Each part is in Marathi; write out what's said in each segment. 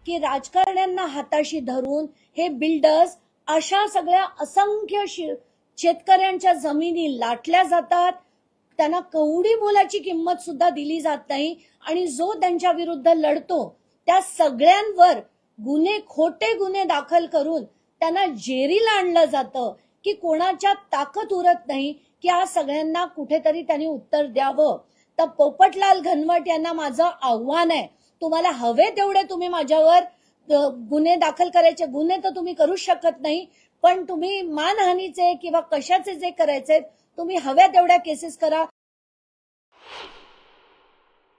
की राजकारण्यांना हाताशी धरून हे बिल्डर्स अशा सगळ्या असंख्य शेतकऱ्यांच्या जमिनी लाटल्या जातात, त्यांना कवडी मोलाची किंमत सुद्धा दिली जात नाही आणि जो त्यांच्या विरुद्ध लढतो त्या सगळ्यांवर खोटे गुन्हे दाखल करून त्यांना जेरीला आणलं जातं की कोणाच्या ताकद उरत नाही की या सगळ्यांना कुठेतरी त्यांनी उत्तर द्यावं। तर पोपटलाल घनवट यांना माझं आव्हान आहे, तुम्हाला हवे तेवढे तुम्ही माझ्यावर गुन्हे दाखल करायचे, गुन्हे तर तुम्ही करू शकत नाही, पण तुम्ही मानहानीचे किंवा कशाचे जे करायचे तुम्ही हव्या तेवढ्या केसेस करा।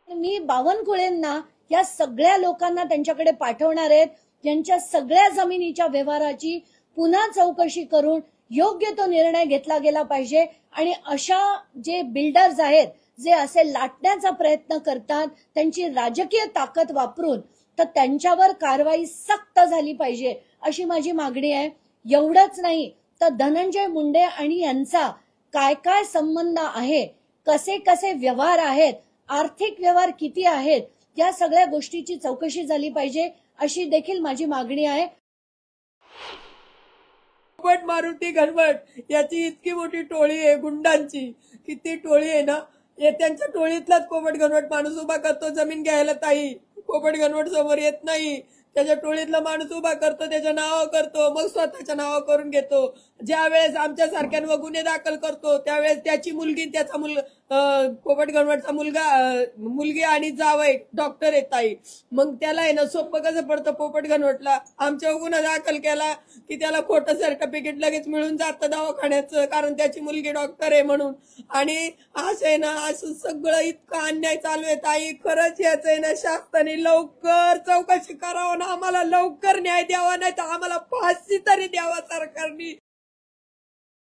मी बावनकुळेंना या सगळ्या लोकांना त्यांच्याकडे पाठवणार आहेत, ज्यांच्या सगळ्या जमिनीच्या व्यवहाराची पुन्हा चौकशी करून योग्य तो निर्णय घेतला गेला पाहिजे आणि अशा जे बिल्डर्स आहेत जे असे लाटण्याचा प्रयत्न करतात त्यांची राजकीय ताकद वापरून तर त्यांच्यावर कारवाई सक्त झाली पाहिजे अशी माझी मागणी आहे। एवढंच नाही तर धनंजय मुंडे आणि यांचा काय काय संबंध आहे, कसे कसे व्यवहार आहेत, आर्थिक व्यवहार किती आहेत, या सगळ्या गोष्टीची चौकशी झाली पाहिजे अशी देखील माझी मागणी आहे। पोपट मारुती घनवट याची इतकी मोठी टोळी आहे गुंडांची, किती टोळी आहे ना, त्यांच्या टोळीतलाच पोपट घनवट माणूस उभा करतो जमीन घ्यायला, ताई पोपट घनवट समोर येत नाही, त्याच्या टोळीतला माणूस उभा करतो, त्याच्या नाव करतो, मग स्वतःच्या नाव करून घेतो। ज्या वेळेस आमच्या सारख्यांवर गुन्हे दाखल करतो त्यावेळेस त्याची मुलगी, त्याचा पोपट घनवटचा मुलगी आणि जावई डॉक्टर आहे ताई, मग त्याला आहे ना सोपं कसं पडतं पोपट घनवटला, आमच्यावर गुन्हा दाखल केला की त्याला खोटं सर्टिफिकेट लगेच मिळून जातं दवाखान्याचं, कारण त्याची मुलगी डॉक्टर आहे म्हणून। आणि असं आहे ना, असं सगळं इतकं अन्याय चालू आहे ताई, खरंच याचं आहे ना शासनाने लवकर चौकशी करावं ना, आम्हाला लवकर न्याय द्यावा, नाही तर आम्हाला फाशी तरी द्यावा सरकारने।